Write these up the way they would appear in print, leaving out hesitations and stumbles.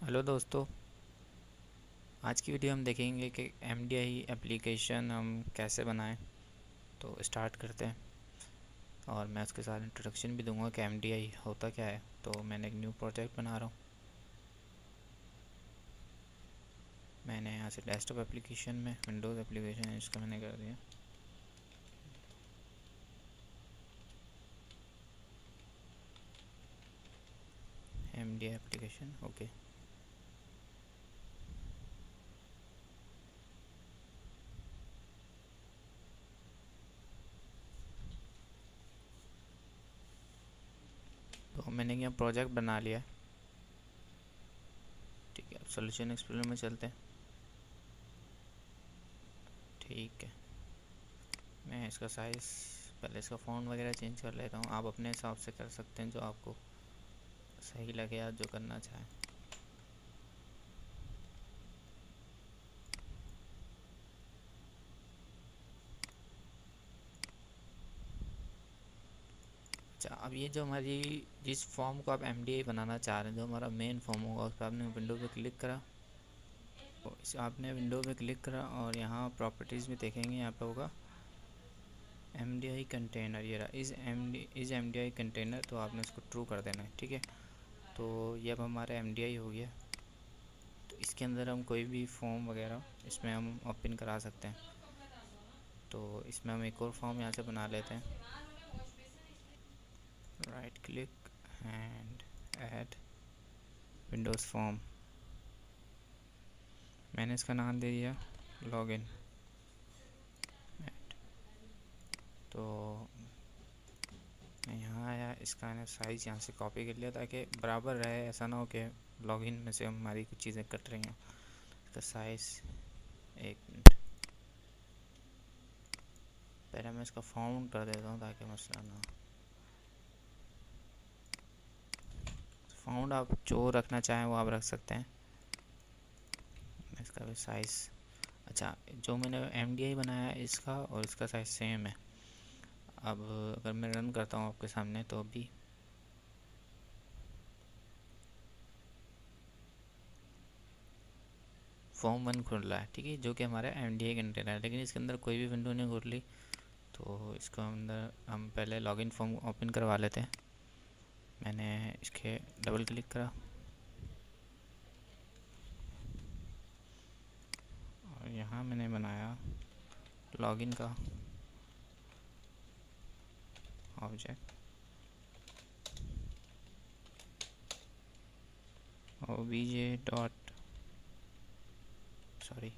Hello दोस्तों। आज की वीडियो हम देखेंगे कि एमडीआई एप्लीकेशन हम कैसे बनाएं। तो स्टार्ट करते हैं और मैं उसके साथ इंट्रोडक्शन भी दूंगा कि एमडीआई होता क्या है। तो मैंने एक न्यू प्रोजेक्ट बना रहा हूँ। मैंने यहाँ से डेस्कटॉप एप्लीकेशन में विंडोज़ एप्लीकेशन है, इसका मैंने कर दिया। MDI application okay. तो मैंने यहाँ प्रोजेक्ट बना लिया है। ठीक है, अब सोल्यूशन एक्सप्लोरर में चलते हैं। ठीक है, मैं इसका साइज़ पहले इसका फ़ॉन्ट वगैरह चेंज कर लेता हूँ। आप अपने हिसाब से कर सकते हैं जो आपको सही लगे या जो करना चाहें। अच्छा, अब ये जो हमारी जिस फॉर्म को आप एमडीआई बनाना चाह रहे हैं, जो हमारा मेन फॉर्म होगा, उस पर आपने विंडो पे क्लिक करा। तो इस आपने विंडो पे क्लिक करा और यहाँ प्रॉपर्टीज़ में देखेंगे, यहाँ पे होगा एमडीआई कंटेनर। ये रहा इस एमडीआई कंटेनर। तो आपने इसको ट्रू कर देना है। ठीक है, तो ये अब हमारा एमडीआई हो गया। तो इसके अंदर हम कोई भी फॉर्म वगैरह इसमें हम ओपन करा सकते हैं। तो इसमें हम एक और फॉर्म यहाँ से बना लेते हैं। Right click and add Windows form. मैंने इसका नाम दे दिया लॉगिन। तो मैं यहाँ आया, इसका मैंने साइज़ यहाँ से कॉपी कर लिया ताकि बराबर रहे। ऐसा ना हो कि लॉगिन में से हमारी कुछ चीज़ें कट रही हैं। इसका साइज़, एक मिनट, पहले मैं इसका फाउंड कर देता हूँ ताकि मसला ना हो। फाउंड आप जो रखना चाहें वो आप रख सकते हैं। इसका भी साइज़, अच्छा, जो मैंने एमडीआई बनाया है इसका और इसका साइज़ सेम है। अब अगर मैं रन करता हूँ आपके सामने तो अभी फॉर्म 1 खुल रहा है। ठीक है, जो कि हमारा एमडीआई कंटेनर है, लेकिन इसके अंदर कोई भी विंडो नहीं खुल रही। तो इसको अंदर हम पहले लॉगिन फॉर्म ओपन करवा लेते हैं। मैंने इसके डबल क्लिक करा और यहाँ मैंने बनाया लॉगिन का object obj dot sorry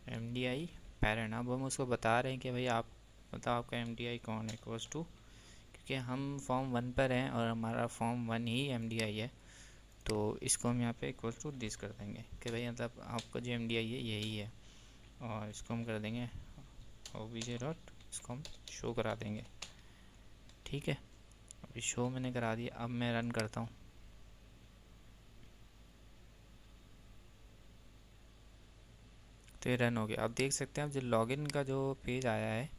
MDI parent. अब हम उसको बता रहे हैं कि भाई आप मतलब आपका एमडीआई कौन है, इक्वल्स टू, क्योंकि हम फॉर्म 1 पर हैं और हमारा फॉर्म 1 ही एमडीआई है। तो इसको हम यहाँ पे इक्वल्स टू दिस कर देंगे कि भाई मतलब आपका जो एमडीआई है यही है। और इसको हम कर देंगे obj डॉट, इसको हम शो करा देंगे। ठीक है, अभी शो मैंने करा दिया। अब मैं रन करता हूँ। तो ये रन हो गया। आप देख सकते हैं, अब जो लॉगिन का जो पेज आया है,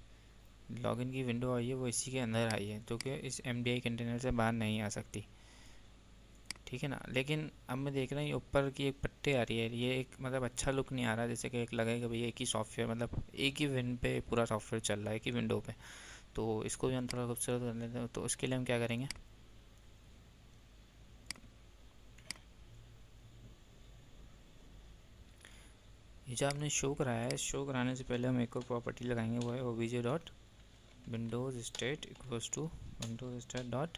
लॉगिन की विंडो आई है, वो इसी के अंदर आई है, जो कि इस एमडीआई कंटेनर से बाहर नहीं आ सकती। ठीक है ना। लेकिन अब मैं देख रहा हूँ ये ऊपर की एक पट्टी आ रही है, ये एक मतलब अच्छा लुक नहीं आ रहा। जैसे कि एक लगेगा भैया एक ही सॉफ्टवेयर, मतलब एक ही विन पे पूरा सॉफ्टवेयर चल रहा है, एक ही विंडो पे। तो इसको भी हम थोड़ा खूबसूरत कर लेते हैं। तो उसके लिए हम क्या करेंगे, ये जो आपने शो कराया है, शो कराने से पहले हम एक और प्रॉपर्टी लगाएंगे, वो है obj dot windows state equals to windows state dot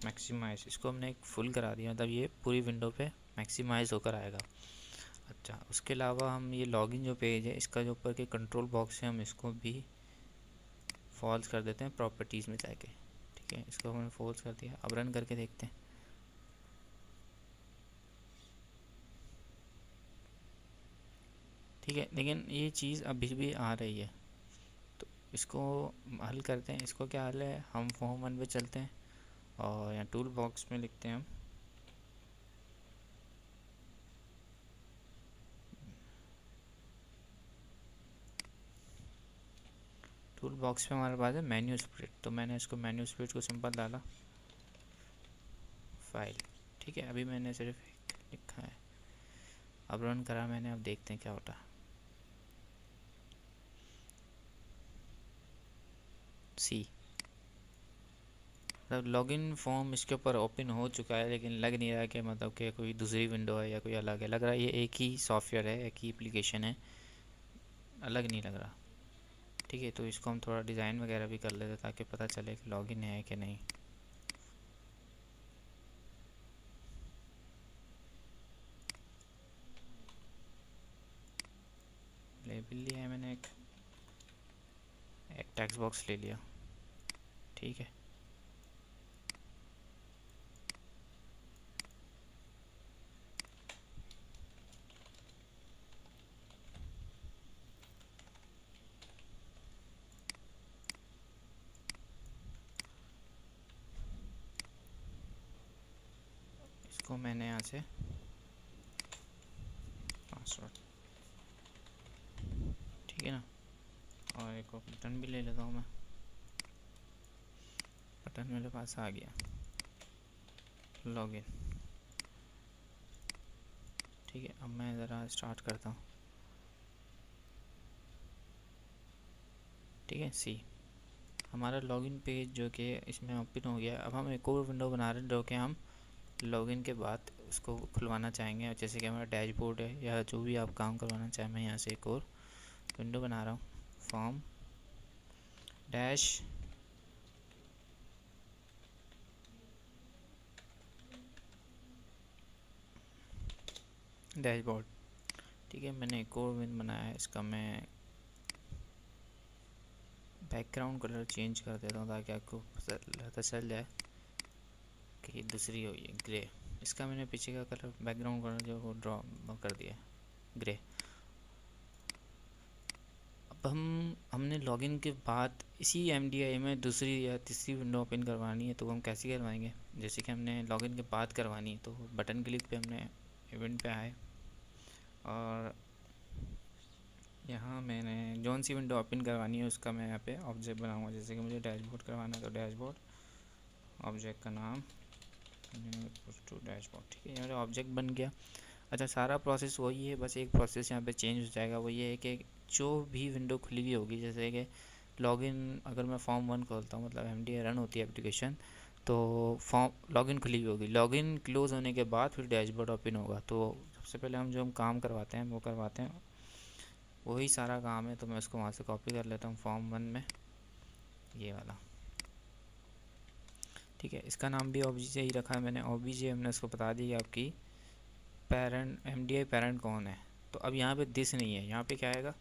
maximise. इसको हमने एक फुल करा दिया, मतलब ये पूरी विंडो पे मैक्सिमाइज होकर आएगा। अच्छा, उसके अलावा हम ये लॉगिन जो पेज है, इसका जो ऊपर के कंट्रोल बॉक्स है, हम इसको भी फॉल्स कर देते हैं प्रॉपर्टीज़ में जाके। ठीक है, इसको हमने फॉल्स कर दिया। अब रन करके देखते हैं। ठीक है, लेकिन ये चीज़ अभी भी आ रही है। तो इसको हल करते हैं। इसको क्या हल है, हम फॉर्म 1 पे चलते हैं और यहाँ टूल बॉक्स में लिखते हैं हम टूल बॉक्स में हमारे पास है मेन्यू स्प्लिट। तो मैंने इसको मेन्यू स्प्लिट को सिंपल डाला फाइल। ठीक है, अभी मैंने सिर्फ लिखा है। अब रन करा मैंने, अब देखते हैं क्या होता है। सी मतलब लॉगिन फॉर्म इसके ऊपर ओपन हो चुका है, लेकिन लग नहीं रहा कि मतलब कि कोई दूसरी विंडो है या कोई अलग है। लग रहा है ये एक ही सॉफ्टवेयर है, एक ही एप्लीकेशन है, अलग नहीं लग रहा। ठीक है, तो इसको हम थोड़ा डिज़ाइन वगैरह भी कर लेते ताकि पता चले कि लॉगिन है कि नहीं। लेबल लिया है मैंने, एक टेक्स्ट बॉक्स ले लिया। ठीक है, इसको मैंने यहाँ से पासवर्ड, ठीक है ना। और एक बटन भी ले लेता हूँ मैं, बटन मेरे पास आ गया, लॉगिन। ठीक है, अब मैं ज़रा स्टार्ट करता हूँ। ठीक है, सी हमारा लॉगिन पेज जो कि इसमें ओपन हो गया। अब हम एक और विंडो बना रहे हैं जो कि हम लॉगिन के बाद उसको खुलवाना चाहेंगे। जैसे कि हमारा डैशबोर्ड है या जो भी आप काम करवाना चाहें, मैं यहाँ से एक और विंडो बना रहा हूँ। Form dash dashboard. ठीक है, मैंने एक और विंडो बनाया है, इसका मैं बैकग्राउंड कलर चेंज कर देता हूँ ताकि आपको पता चल जाए कि दूसरी हो ये ग्रे। इसका मैंने पीछे का कलर बैकग्राउंड कलर जो वो ड्रॉ कर दिया ग्रे। अब हमने लॉगिन के बाद इसी एमडीआई में दूसरी या तीसरी विंडो ओपन करवानी है, तो हम कैसे करवाएंगे। जैसे कि हमने लॉगिन के बाद करवानी है, तो बटन क्लिक पे हमने इवेंट पे आए और यहाँ मैंने जौन सी विंडो ओपन करवानी है उसका मैं यहाँ पे ऑब्जेक्ट बनाऊंगा। जैसे कि मुझे डैशबोर्ड करवाना है तो डैशबोर्ड, ऑब्जेक्ट का नाम टू डैशबोर्ड। ठीक है, मेरा ऑब्जेक्ट बन गया। अच्छा, सारा प्रोसेस वही है, बस एक प्रोसेस यहाँ पे चेंज हो जाएगा। वो ये है कि जो भी विंडो खुली हुई होगी, जैसे कि लॉगिन अगर मैं फॉर्म 1 खोलता हूँ, मतलब एमडीआई रन होती है एप्लीकेशन, तो फॉर्म लॉगिन खुली हुई होगी। लॉगिन क्लोज होने के बाद फिर डैशबोर्ड ओपन होगा। तो सबसे पहले हम काम करवाते हैं वो करवाते हैं, वही सारा काम है। तो मैं उसको वहाँ से कॉपी कर लेता हूँ फॉर्म 1 में, ये वाला। ठीक है, इसका नाम भी ऑब्जेक्ट ही रखा है मैंने। ऑब्जेक्ट हमने उसको बता दी आपकी पेरेंट, एमडीआई पेरेंट कौन है। तो अब यहाँ पे दिस नहीं है, यहाँ पे क्या आएगा,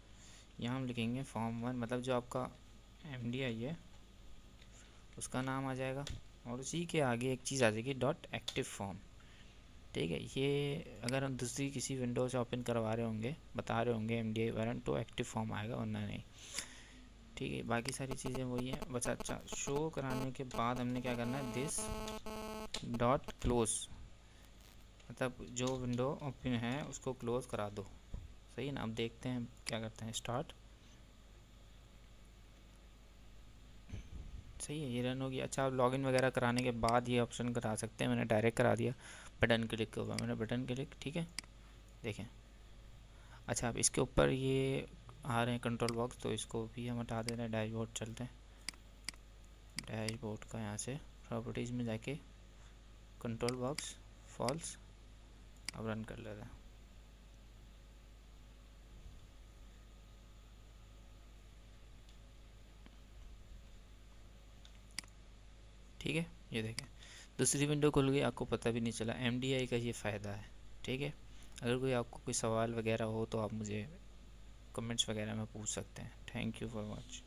यहाँ हम लिखेंगे फॉर्म 1, मतलब जो आपका एमडीआई है उसका नाम आ जाएगा, और उसी के आगे एक चीज़ आ जाएगी डॉट एक्टिव फॉर्म। ठीक है, ये अगर हम दूसरी किसी विंडो से ओपन करवा रहे होंगे, बता रहे होंगे एमडीआई पेरेंट, तो एक्टिव फॉर्म आएगा, वरना नहीं। ठीक है, बाकी सारी चीज़ें वही हैं बस। अच्छा, शो कराने के बाद हमने क्या करना है, दिस डॉट क्लोज, मतलब जो विंडो ओपन है उसको क्लोज़ करा दो। सही है ना। अब देखते हैं क्या करते हैं, स्टार्ट। सही है, ये रन हो गया। अच्छा, आप लॉगिन वगैरह कराने के बाद ये ऑप्शन करा सकते हैं, मैंने डायरेक्ट करा दिया बटन क्लिक के ऊपर, मैंने बटन क्लिक। ठीक है, देखें। अच्छा, अब इसके ऊपर ये आ रहे हैं कंट्रोल बॉक्स, तो इसको भी हम हटा दे रहे हैं। डैशबोर्ड चलते हैं, डैशबोर्ड का यहाँ से प्रॉपर्टीज़ में जाके कंट्रोल बॉक्स फॉल्स, अब रन कर लेते हैं। ठीक है, ये देखें दूसरी विंडो खुल गई, आपको पता भी नहीं चला। एमडीआई का ये फ़ायदा है। ठीक है, अगर कोई आपको कोई सवाल वगैरह हो तो आप मुझे कमेंट्स वगैरह में पूछ सकते हैं। Thank you for watch.